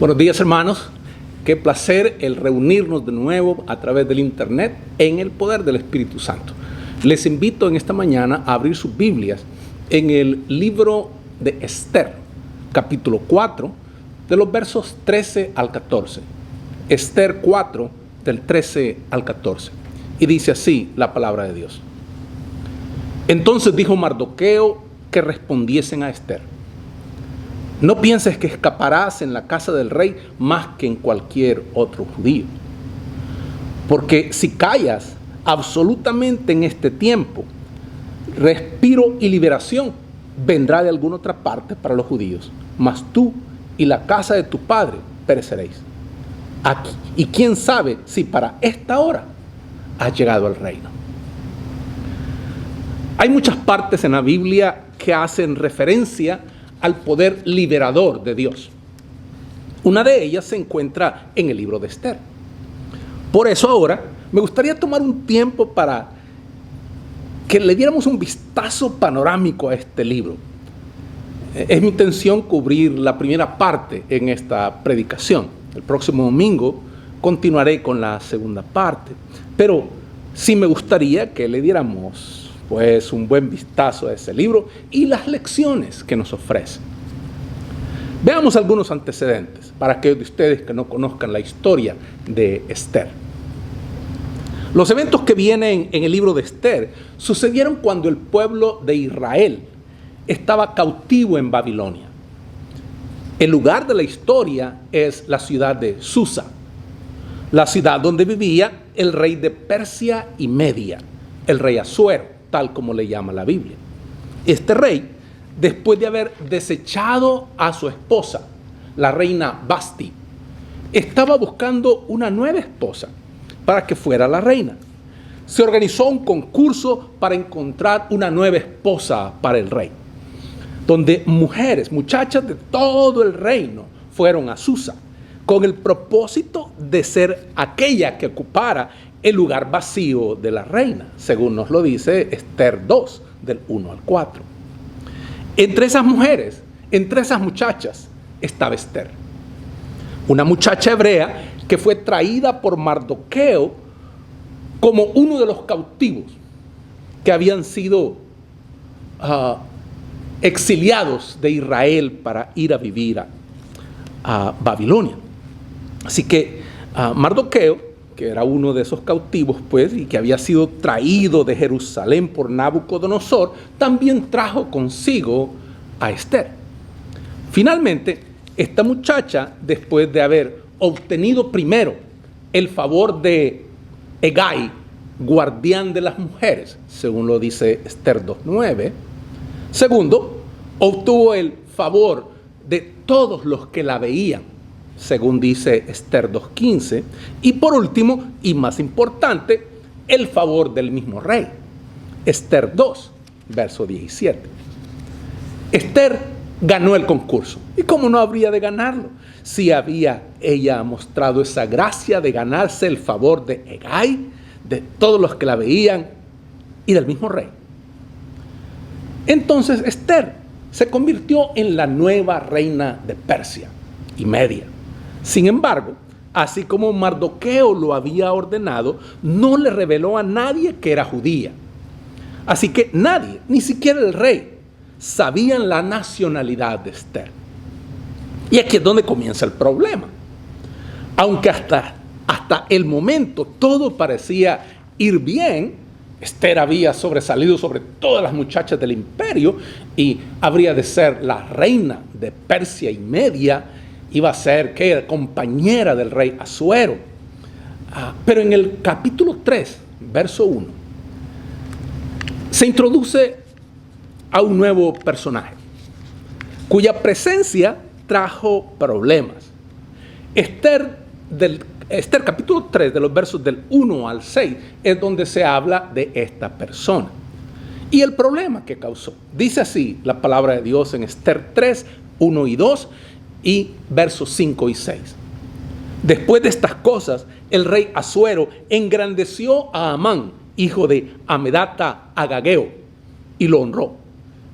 Buenos días, hermanos. Qué placer el reunirnos de nuevo a través del internet en el poder del Espíritu Santo. Les invito en esta mañana a abrir sus Biblias en el libro de Esther, capítulo 4, de los versos 13 al 14. Esther 4, del 13 al 14. Y dice así la palabra de Dios. Entonces dijo Mardoqueo que respondiesen a Esther: no pienses que escaparás en la casa del rey más que en cualquier otro judío. Porque si callas absolutamente en este tiempo, respiro y liberación vendrá de alguna otra parte para los judíos, mas tú y la casa de tu padre pereceréis. Aquí, y quién sabe si para esta hora has llegado al reino. Hay muchas partes en la Biblia que hacen referencia al poder liberador de Dios. Una de ellas se encuentra en el libro de Esther. Por eso ahora me gustaría tomar un tiempo para que le diéramos un vistazo panorámico a este libro. Es mi intención cubrir la primera parte en esta predicación. El próximo domingo continuaré con la segunda parte. Pero sí me gustaría que le diéramos pues un buen vistazo a ese libro y las lecciones que nos ofrece. Veamos algunos antecedentes para aquellos de ustedes que no conozcan la historia de Esther. Los eventos que vienen en el libro de Esther sucedieron cuando el pueblo de Israel estaba cautivo en Babilonia. El lugar de la historia es la ciudad de Susa, la ciudad donde vivía el rey de Persia y Media, el rey Asuero, tal como le llama la Biblia. Este rey, después de haber desechado a su esposa, la reina Vasti, estaba buscando una nueva esposa para que fuera la reina. Se organizó un concurso para encontrar una nueva esposa para el rey, donde muchachas de todo el reino fueron a Susa, con el propósito de ser aquella que ocupara el lugar vacío de la reina, según nos lo dice Esther 2, del 1 al 4. Entre esas mujeres, entre esas muchachas, estaba Esther, una muchacha hebrea que fue traída por Mardoqueo como uno de los cautivos que habían sido exiliados de Israel para ir a vivir a Babilonia. Así que Mardoqueo, que era uno de esos cautivos, pues, y que había sido traído de Jerusalén por Nabucodonosor, también trajo consigo a Esther. Finalmente, esta muchacha, después de haber obtenido primero el favor de Hegai, guardián de las mujeres, según lo dice Esther 2:9, segundo, obtuvo el favor de todos los que la veían, según dice Esther 2:15, y por último, y más importante, el favor del mismo rey, Esther 2, verso 17. Esther ganó el concurso. ¿Y cómo no habría de ganarlo? Si había ella mostrado esa gracia de ganarse el favor de Hegai, de todos los que la veían y del mismo rey. Entonces Esther se convirtió en la nueva reina de Persia y Media. Sin embargo, así como Mardoqueo lo había ordenado, no le reveló a nadie que era judía. Así que nadie, ni siquiera el rey, sabían la nacionalidad de Esther. Y aquí es donde comienza el problema. Aunque hasta el momento todo parecía ir bien, Esther había sobresalido sobre todas las muchachas del imperio y habría de ser la reina de Persia y Media. Iba a ser compañera del rey Asuero. Pero en el capítulo 3, verso 1, se introduce a un nuevo personaje, cuya presencia trajo problemas. Esther capítulo 3, de los versos del 1 al 6, es donde se habla de esta persona y el problema que causó. Dice así la palabra de Dios en Esther 3, 1 y 2, y versos 5 y 6. Después de estas cosas, el rey Asuero engrandeció a Amán, hijo de Amedata Agageo, y lo honró,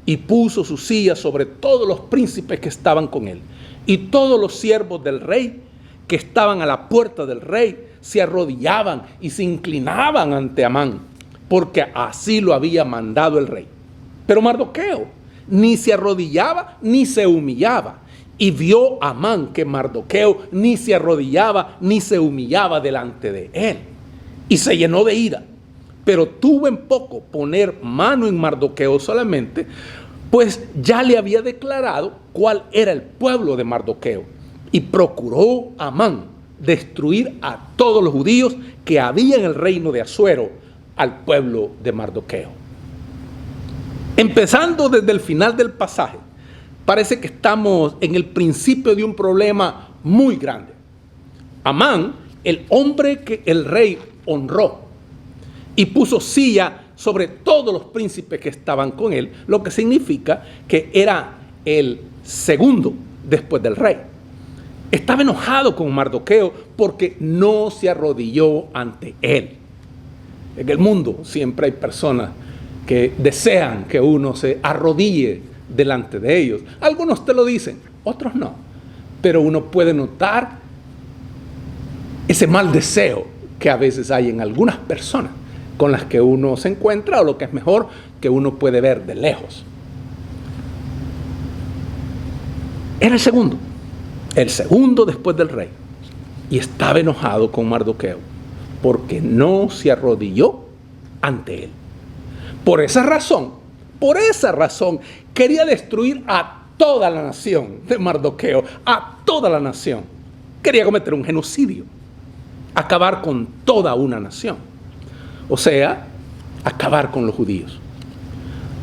y puso su silla sobre todos los príncipes que estaban con él. Y todos los siervos del rey que estaban a la puerta del rey se arrodillaban y se inclinaban ante Amán, porque así lo había mandado el rey. Pero Mardoqueo ni se arrodillaba ni se humillaba. Y vio Amán que Mardoqueo ni se arrodillaba ni se humillaba delante de él. Y se llenó de ira. Pero tuvo en poco poner mano en Mardoqueo solamente, pues ya le había declarado cuál era el pueblo de Mardoqueo. Y procuró Amán destruir a todos los judíos que había en el reino de Asuero al pueblo de Mardoqueo. Empezando desde el final del pasaje, parece que estamos en el principio de un problema muy grande. Amán, el hombre que el rey honró y puso silla sobre todos los príncipes que estaban con él, lo que significa que era el segundo después del rey. Estaba enojado con Mardoqueo porque no se arrodilló ante él. En el mundo siempre hay personas que desean que uno se arrodille delante de ellos. Algunos te lo dicen, otros no. Pero uno puede notar ese mal deseo que a veces hay en algunas personas con las que uno se encuentra, o lo que es mejor, que uno puede ver de lejos. Era el segundo después del rey, y estaba enojado con Mardoqueo porque no se arrodilló ante él. Por esa razón, quería destruir a toda la nación de Mardoqueo, a toda la nación. Quería cometer un genocidio, acabar con toda una nación. O sea, acabar con los judíos.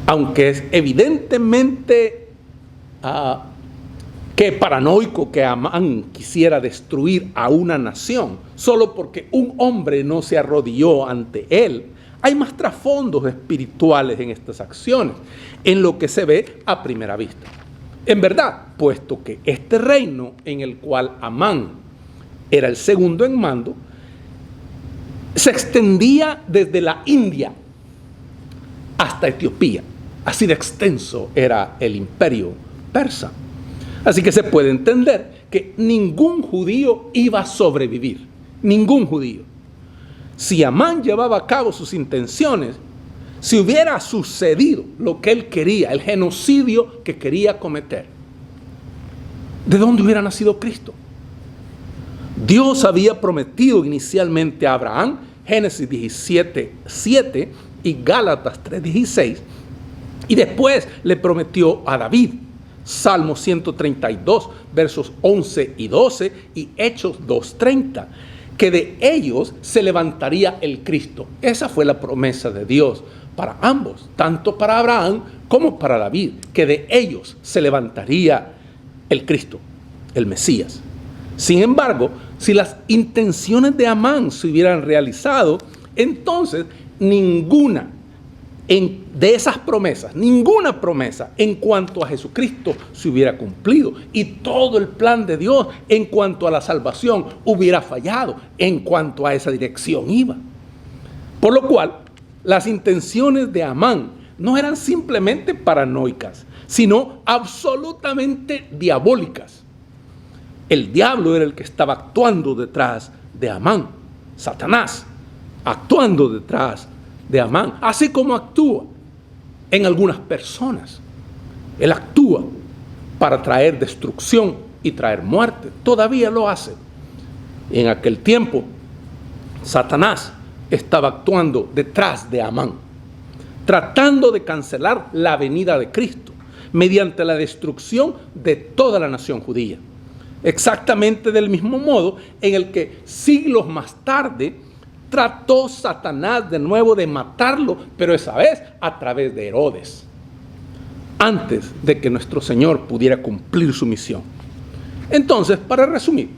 Aunque es evidentemente que paranoico que Amán quisiera destruir a una nación solo porque un hombre no se arrodilló ante él, hay más trasfondos espirituales en estas acciones, en lo que se ve a primera vista. En verdad, puesto que este reino en el cual Amán era el segundo en mando, se extendía desde la India hasta Etiopía. Así de extenso era el imperio persa. Así que se puede entender que ningún judío iba a sobrevivir. Ningún judío. Si Amán llevaba a cabo sus intenciones, si hubiera sucedido lo que él quería, el genocidio que quería cometer, ¿de dónde hubiera nacido Cristo? Dios había prometido inicialmente a Abraham, Génesis 17:7 y Gálatas 3:16, y después le prometió a David, Salmo 132, versos 11 y 12 y Hechos 2:30, que de ellos se levantaría el Cristo. Esa fue la promesa de Dios para ambos, tanto para Abraham como para David, que de ellos se levantaría el Cristo, el Mesías. Sin embargo, si las intenciones de Amán se hubieran realizado, entonces ninguna de esas promesas, ninguna promesa en cuanto a Jesucristo se hubiera cumplido, y todo el plan de Dios en cuanto a la salvación hubiera fallado, en cuanto a esa dirección iba. Por lo cual, las intenciones de Amán no eran simplemente paranoicas, sino absolutamente diabólicas. El diablo era el que estaba actuando detrás de Amán, Satanás, actuando detrás de Amán, así como actúa en algunas personas. Él actúa para traer destrucción y traer muerte. Todavía lo hace. En aquel tiempo, Satanás estaba actuando detrás de Amán, tratando de cancelar la venida de Cristo mediante la destrucción de toda la nación judía. Exactamente del mismo modo en el que siglos más tarde trató Satanás de nuevo de matarlo, pero esa vez a través de Herodes, antes de que nuestro Señor pudiera cumplir su misión. Entonces, para resumir,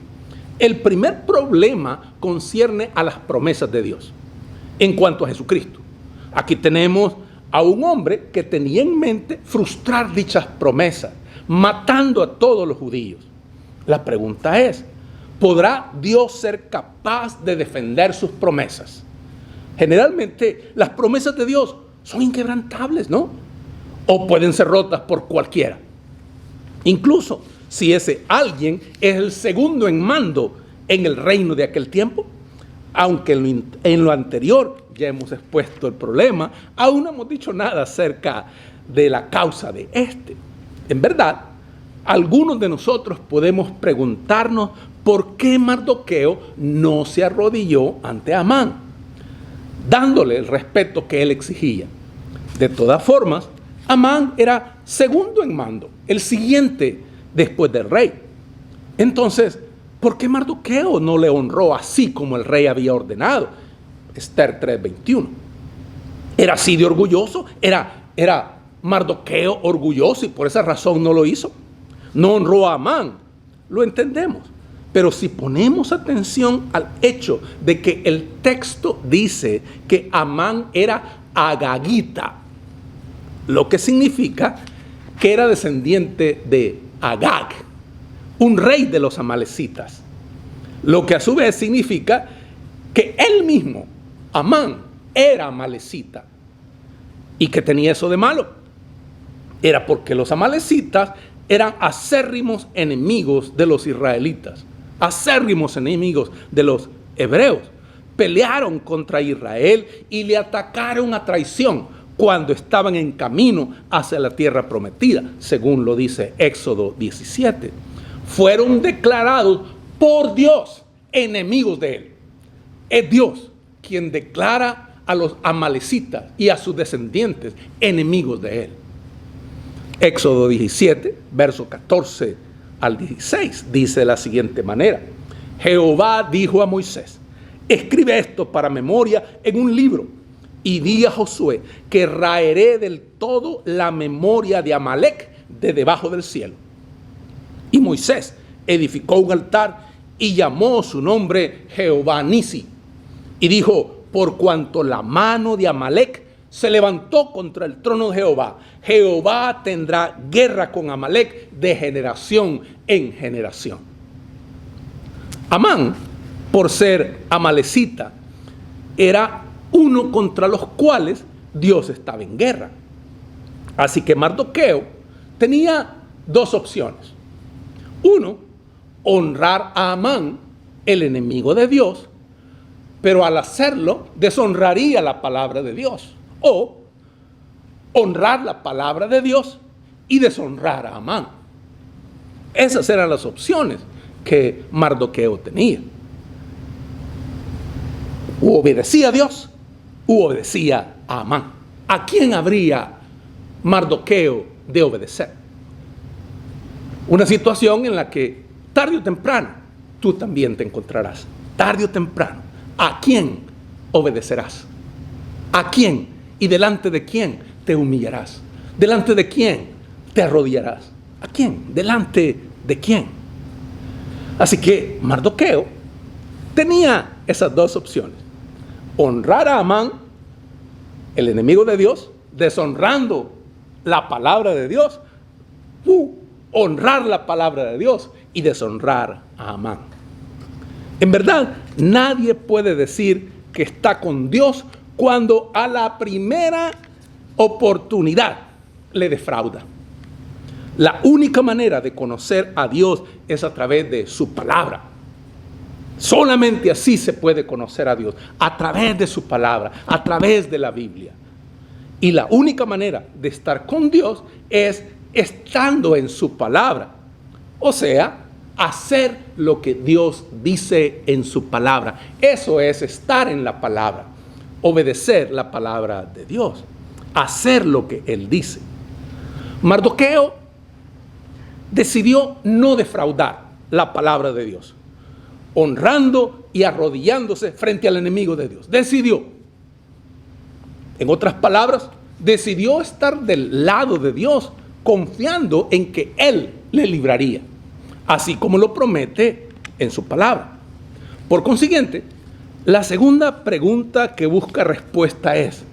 el primer problema concierne a las promesas de Dios en cuanto a Jesucristo. Aquí tenemos a un hombre que tenía en mente frustrar dichas promesas, matando a todos los judíos. La pregunta es, ¿podrá Dios ser capaz de defender sus promesas? Generalmente las promesas de Dios son inquebrantables, ¿no? O pueden ser rotas por cualquiera. Incluso si ese alguien es el segundo en mando en el reino de aquel tiempo. Aunque en lo anterior ya hemos expuesto el problema, aún no hemos dicho nada acerca de la causa de este. En verdad, algunos de nosotros podemos preguntarnos por qué Mardoqueo no se arrodilló ante Amán, dándole el respeto que él exigía. De todas formas, Amán era segundo en mando, el siguiente después del rey. Entonces, ¿por qué Mardoqueo no le honró así como el rey había ordenado? Esther 3:21. ¿Era así de orgulloso? ¿Era Mardoqueo orgulloso y por esa razón no lo hizo? No honró a Amán, lo entendemos. Pero si ponemos atención al hecho de que el texto dice que Amán era agagita, lo que significa que era descendiente de Agag, un rey de los amalecitas, lo que a su vez significa que él mismo, Amán, era amalecita. ¿Y qué tenía eso de malo? Era porque los amalecitas eran acérrimos enemigos de los israelitas, acérrimos enemigos de los hebreos. Pelearon contra Israel y le atacaron a traición cuando estaban en camino hacia la tierra prometida, según lo dice Éxodo 17. Fueron declarados por Dios enemigos de él. Es Dios quien declara a los amalecitas y a sus descendientes enemigos de él. Éxodo 17, verso 14 al 16, dice de la siguiente manera: Jehová dijo a Moisés: escribe esto para memoria en un libro, y di a Josué que raeré del todo la memoria de Amalec de debajo del cielo. Y Moisés edificó un altar y llamó su nombre Jehová Nisi. Y dijo: por cuanto la mano de Amalec se levantó contra el trono de Jehová, Jehová tendrá guerra con Amalec de generación en generación. Amán, por ser amalecita, era uno contra los cuales Dios estaba en guerra. Así que Mardoqueo tenía dos opciones. Uno, honrar a Amán, el enemigo de Dios, pero al hacerlo deshonraría la palabra de Dios. O honrar la palabra de Dios y deshonrar a Amán. Esas eran las opciones que Mardoqueo tenía. O obedecía a Dios u obedecía a Amán. ¿A quién habría Mardoqueo de obedecer? Una situación en la que tarde o temprano tú también te encontrarás. Tarde o temprano. ¿A quién obedecerás? ¿A quién? ¿Y delante de quién te humillarás? ¿Delante de quién te arrodillarás? ¿A quién? ¿Delante de quién? Así que Mardoqueo tenía esas dos opciones: honrar a Amán, el enemigo de Dios, deshonrando la palabra de Dios, u honrar la palabra de Dios y deshonrar a Amán. En verdad, nadie puede decir que está con Dios cuando a la primera oportunidad le defrauda. La única manera de conocer a Dios es a través de su palabra. Solamente así se puede conocer a Dios, a través de su palabra, a través de la Biblia. Y la única manera de estar con Dios es estando en su palabra. O sea, hacer lo que Dios dice en su palabra. Eso es estar en la palabra. Obedecer la palabra de Dios. Hacer lo que Él dice. Mardoqueo decidió no defraudar la palabra de Dios, honrando y arrodillándose frente al enemigo de Dios. Decidió. En otras palabras, decidió estar del lado de Dios, confiando en que Él le libraría, así como lo promete en su palabra. Por consiguiente, la segunda pregunta que busca respuesta es: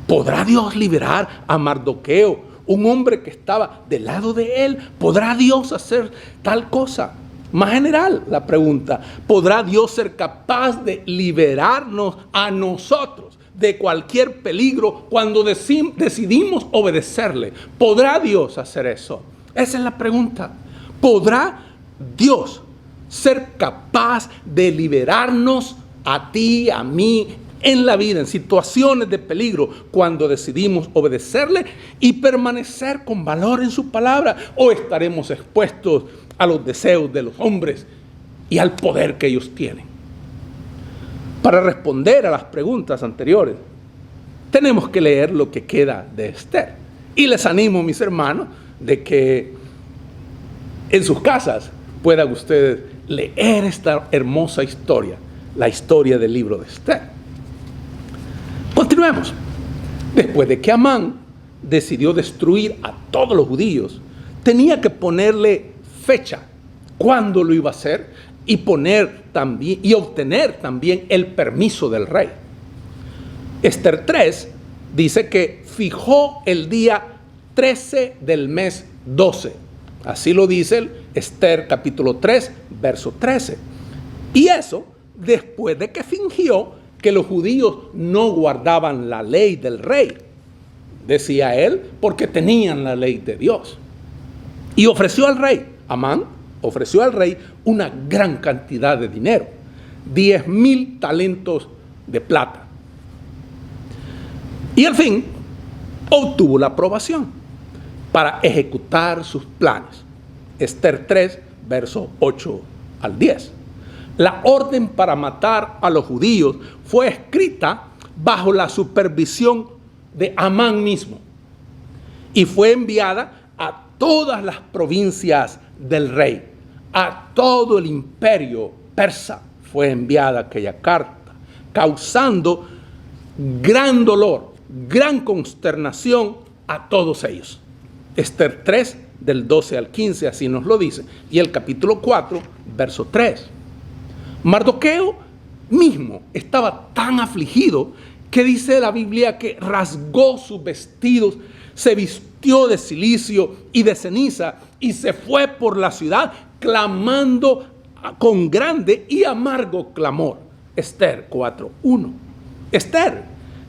¿podrá Dios liberar a Mardoqueo, un hombre que estaba del lado de él? ¿Podrá Dios hacer tal cosa? Más general, la pregunta: ¿podrá Dios ser capaz de liberarnos a nosotros de cualquier peligro cuando decidimos obedecerle? ¿Podrá Dios hacer eso? Esa es la pregunta. ¿Podrá Dios ser capaz de liberarnos a ti, a mí, en la vida, en situaciones de peligro, cuando decidimos obedecerle y permanecer con valor en su palabra? ¿O estaremos expuestos a los deseos de los hombres y al poder que ellos tienen? Para responder a las preguntas anteriores, tenemos que leer lo que queda de Esther. Y les animo, mis hermanos, de que en sus casas puedan ustedes leer esta hermosa historia, la historia del libro de Esther. Continuemos. Después de que Amán decidió destruir a todos los judíos, tenía que ponerle fecha, cuándo lo iba a hacer, y obtener también el permiso del rey. Esther 3 dice que fijó el día 13 del mes 12. Así lo dice Esther capítulo 3, verso 13. Y eso después de que fingió que los judíos no guardaban la ley del rey. Decía él, porque tenían la ley de Dios. Y ofreció al rey, Amán, ofreció al rey una gran cantidad de dinero, 10,000 talentos de plata. Y al fin obtuvo la aprobación para ejecutar sus planes. Esther 3, versos 8 al 10. La orden para matar a los judíos fue escrita bajo la supervisión de Amán mismo y fue enviada a todas las provincias del rey, a todo el imperio persa fue enviada aquella carta, causando gran dolor, gran consternación a todos ellos. Esther 3, del 12 al 15, así nos lo dice, y el capítulo 4, verso 3. Mardoqueo mismo estaba tan afligido que dice la Biblia que rasgó sus vestidos, se vistió de cilicio y de ceniza y se fue por la ciudad clamando con grande y amargo clamor. Esther 4:1. Esther,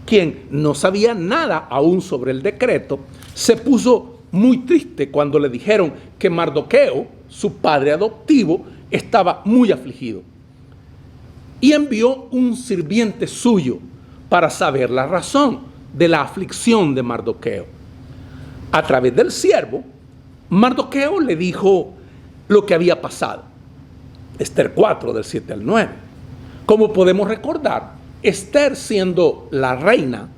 quien no sabía nada aún sobre el decreto, se puso muy triste cuando le dijeron que Mardoqueo, su padre adoptivo, estaba muy afligido. Y envió un sirviente suyo para saber la razón de la aflicción de Mardoqueo. A través del siervo, Mardoqueo le dijo lo que había pasado. Esther 4, del 7 al 9. Como podemos recordar, Esther, siendo la reina,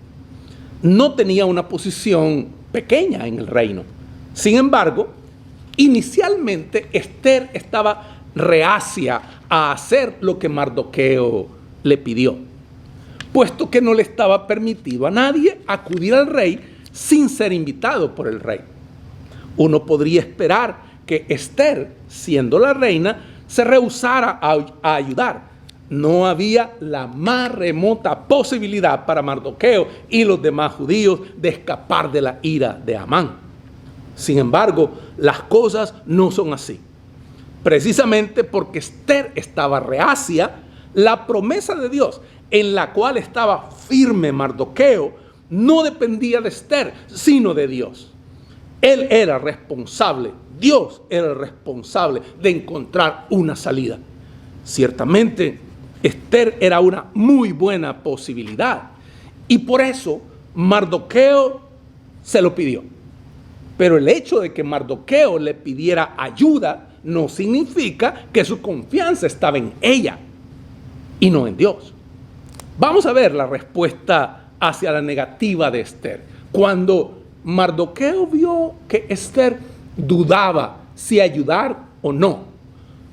no tenía una posición pequeña en el reino. Sin embargo, inicialmente Esther estaba reacia a hacer lo que Mardoqueo le pidió, puesto que no le estaba permitido a nadie acudir al rey sin ser invitado por el rey. Uno podría esperar que Esther, siendo la reina, se rehusara a ayudar. No había la más remota posibilidad para Mardoqueo y los demás judíos de escapar de la ira de Amán. Sin embargo, las cosas no son así. Precisamente porque Esther estaba reacia, la promesa de Dios en la cual estaba firme Mardoqueo no dependía de Esther, sino de Dios. Él era responsable, Dios era el responsable de encontrar una salida. Ciertamente, Esther era una muy buena posibilidad y por eso Mardoqueo se lo pidió. Pero el hecho de que Mardoqueo le pidiera ayuda no significa que su confianza estaba en ella y no en Dios. Vamos a ver la respuesta hacia la negativa de Esther. Cuando Mardoqueo vio que Esther dudaba si ayudar o no,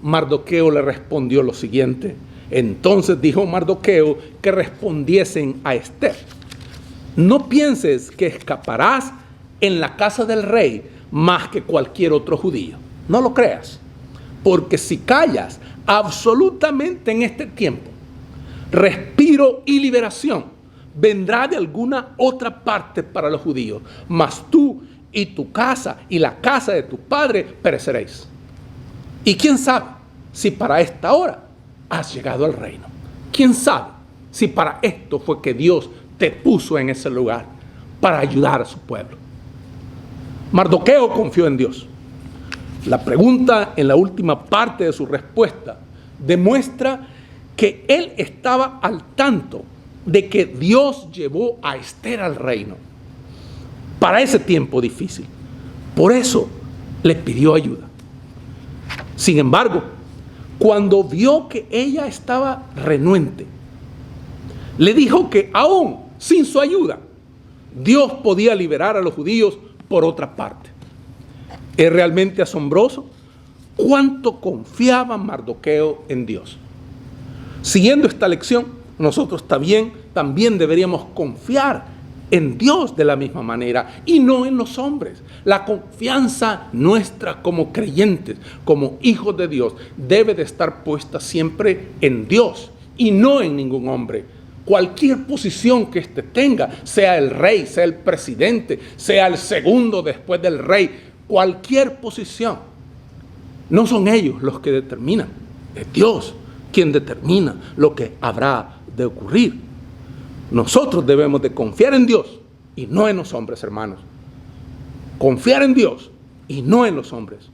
Mardoqueo le respondió lo siguiente. Entonces dijo Mardoqueo que respondiesen a Esther: no pienses que escaparás en la casa del rey más que cualquier otro judío. No lo creas, porque si callas absolutamente en este tiempo, respiro y liberación vendrá de alguna otra parte para los judíos, mas tú y tu casa y la casa de tu padre pereceréis. Y quién sabe si para esta hora has llegado al reino. Quién sabe si para esto fue que Dios te puso en ese lugar, para ayudar a su pueblo. Mardoqueo confió en Dios. La pregunta en la última parte de su respuesta demuestra que él estaba al tanto de que Dios llevó a Esther al reino para ese tiempo difícil. Por eso le pidió ayuda. Sin embargo, cuando vio que ella estaba renuente, le dijo que aún sin su ayuda, Dios podía liberar a los judíos por otra parte. Es realmente asombroso cuánto confiaba Mardoqueo en Dios. Siguiendo esta lección, nosotros también deberíamos confiar en Dios de la misma manera y no en los hombres. La confianza nuestra como creyentes, como hijos de Dios, debe de estar puesta siempre en Dios y no en ningún hombre. Cualquier posición que éste tenga, sea el rey, sea el presidente, sea el segundo después del rey, cualquier posición, no son ellos los que determinan, es Dios quien determina lo que habrá de ocurrir. Nosotros debemos de confiar en Dios y no en los hombres, hermanos. Confiar en Dios y no en los hombres.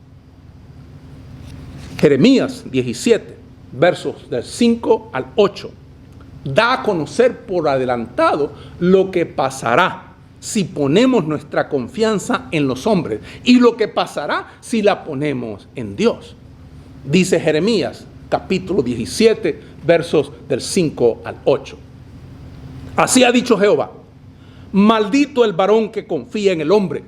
Jeremías 17, versos del 5 al 8, da a conocer por adelantado lo que pasará si ponemos nuestra confianza en los hombres y lo que pasará si la ponemos en Dios. Dice Jeremías, capítulo 17, versos del 5 al 8. Así ha dicho Jehová: maldito el varón que confía en el hombre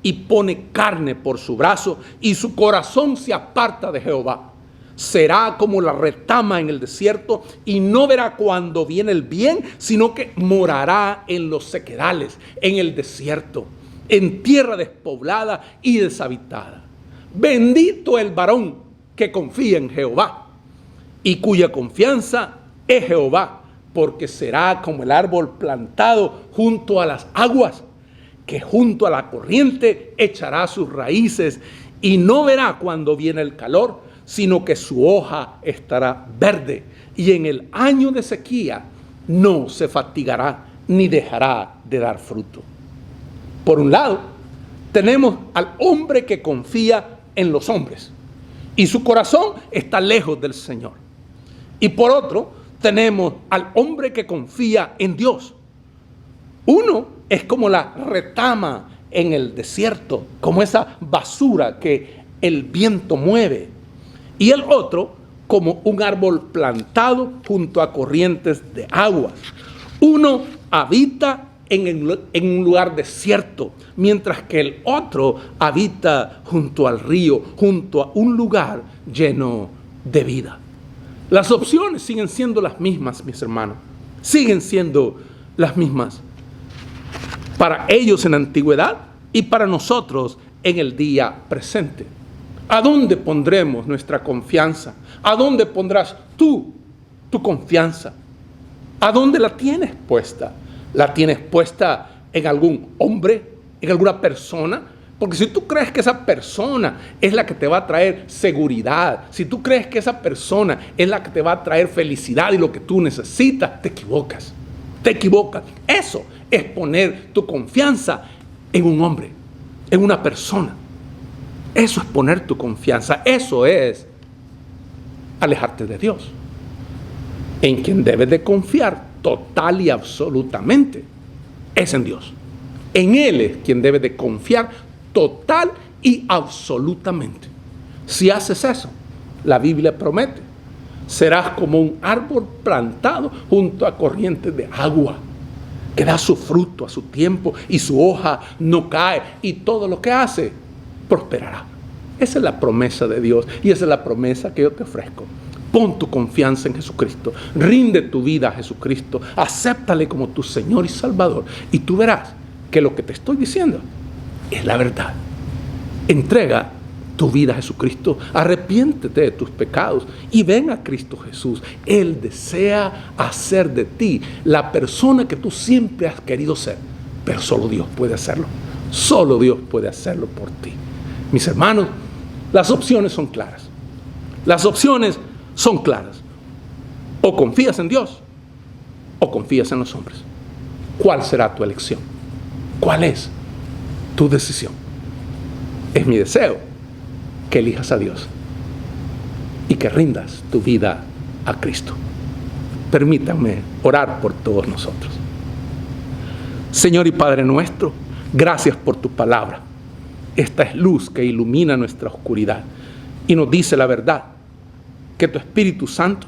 y pone carne por su brazo y su corazón se aparta de Jehová. Será como la retama en el desierto y no verá cuando viene el bien, sino que morará en los sequedales, en el desierto, en tierra despoblada y deshabitada. Bendito el varón que confía en Jehová y cuya confianza es Jehová, porque será como el árbol plantado junto a las aguas, que junto a la corriente echará sus raíces y no verá cuando viene el calor, sino que su hoja estará verde y en el año de sequía no se fatigará ni dejará de dar fruto. Por un lado, tenemos al hombre que confía en los hombres y su corazón está lejos del Señor. Y por otro, tenemos al hombre que confía en Dios. Uno es como la retama en el desierto, como esa basura que el viento mueve. Y el otro como un árbol plantado junto a corrientes de aguas. Uno habita en un lugar desierto, mientras que el otro habita junto al río, junto a un lugar lleno de vida. Las opciones siguen siendo las mismas, mis hermanos. Siguen siendo las mismas. Para ellos en la antigüedad y para nosotros en el día presente. ¿A dónde pondremos nuestra confianza? ¿A dónde pondrás tú tu confianza? ¿A dónde la tienes puesta? ¿La tienes puesta en algún hombre? ¿En alguna persona? Porque si tú crees que esa persona es la que te va a traer seguridad, si tú crees que esa persona es la que te va a traer felicidad y lo que tú necesitas, te equivocas. Te equivocas. Eso es poner tu confianza en un hombre, en una persona. Eso es poner tu confianza. Eso es alejarte de Dios. En quien debes de confiar total y absolutamente es en Dios. En Él es quien debes de confiar total y absolutamente. Si haces eso, la Biblia promete, serás como un árbol plantado junto a corrientes de agua, que da su fruto a su tiempo y su hoja no cae y todo lo que hace prosperará. Esa es la promesa de Dios y esa es la promesa que yo te ofrezco. Pon tu confianza en Jesucristo, rinde tu vida a Jesucristo, acéptale como tu Señor y Salvador y tú verás que lo que te estoy diciendo es la verdad. Entrega tu vida a Jesucristo, arrepiéntete de tus pecados y ven a Cristo Jesús. Él desea hacer de ti la persona que tú siempre has querido ser, pero solo Dios puede hacerlo. Solo Dios puede hacerlo por ti. Mis hermanos, las opciones son claras. Las opciones son claras. O confías en Dios o confías en los hombres. ¿Cuál será tu elección? ¿Cuál es tu decisión? Es mi deseo que elijas a Dios y que rindas tu vida a Cristo. Permítanme orar por todos nosotros. Señor y Padre nuestro, gracias por tu palabra. Esta es luz que ilumina nuestra oscuridad y nos dice la verdad. Que tu Espíritu Santo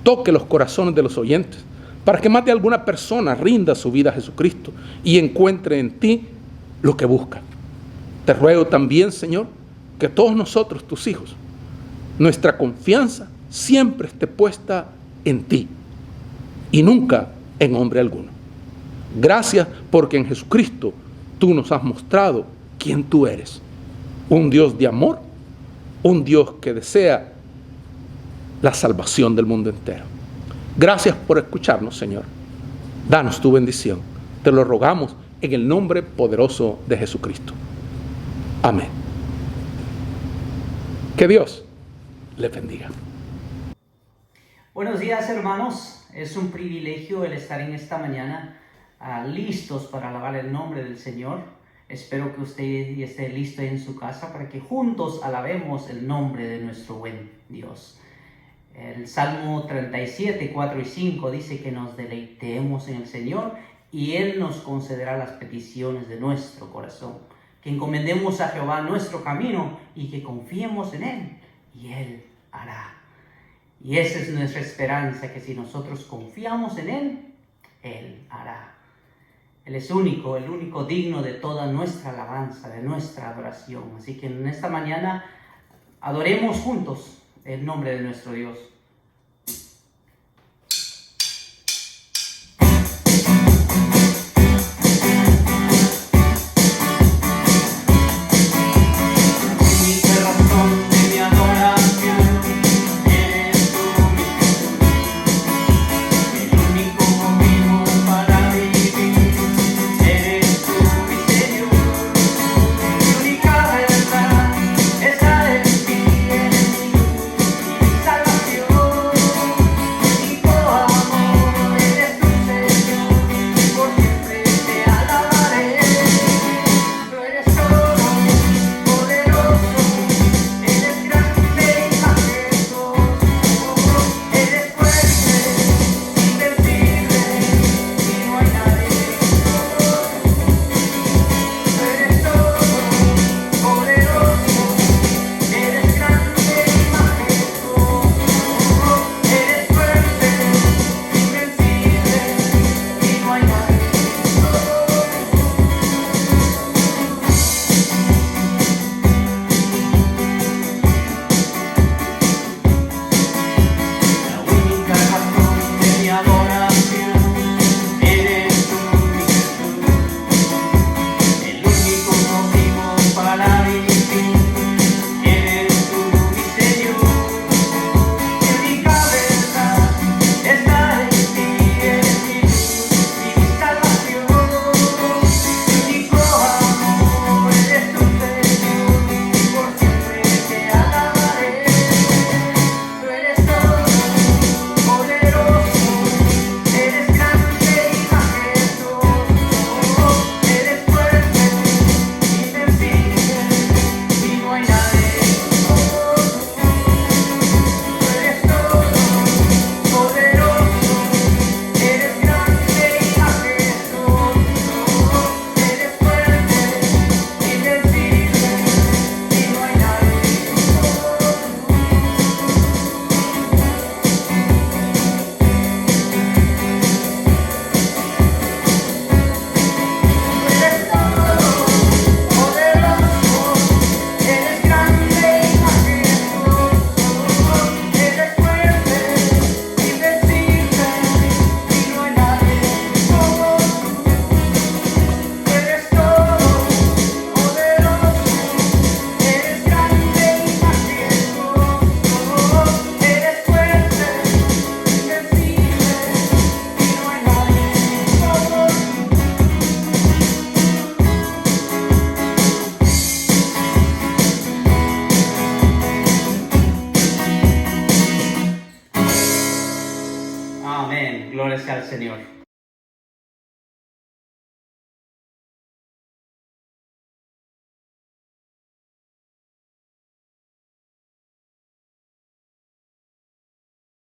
toque los corazones de los oyentes para que más de alguna persona rinda su vida a Jesucristo y encuentre en ti lo que busca. Te ruego también, Señor, que todos nosotros, tus hijos, nuestra confianza siempre esté puesta en ti y nunca en hombre alguno. Gracias porque en Jesucristo tú nos has mostrado quién tú eres. Un Dios de amor, un Dios que desea la salvación del mundo entero. Gracias por escucharnos, Señor. Danos tu bendición. Te lo rogamos en el nombre poderoso de Jesucristo. Amén. Que Dios les bendiga. Buenos días, hermanos. Es un privilegio el estar en esta mañana listos para alabar el nombre del Señor. Espero que usted esté listo en su casa para que juntos alabemos el nombre de nuestro buen Dios. El Salmo 37, 4 y 5 dice que nos deleitemos en el Señor y Él nos concederá las peticiones de nuestro corazón. Que encomendemos a Jehová nuestro camino y que confiemos en Él y Él hará. Y esa es nuestra esperanza, que si nosotros confiamos en Él, Él hará. Él es único, el único digno de toda nuestra alabanza, de nuestra adoración. Así que en esta mañana adoremos juntos el nombre de nuestro Dios. Gloria sea al Señor.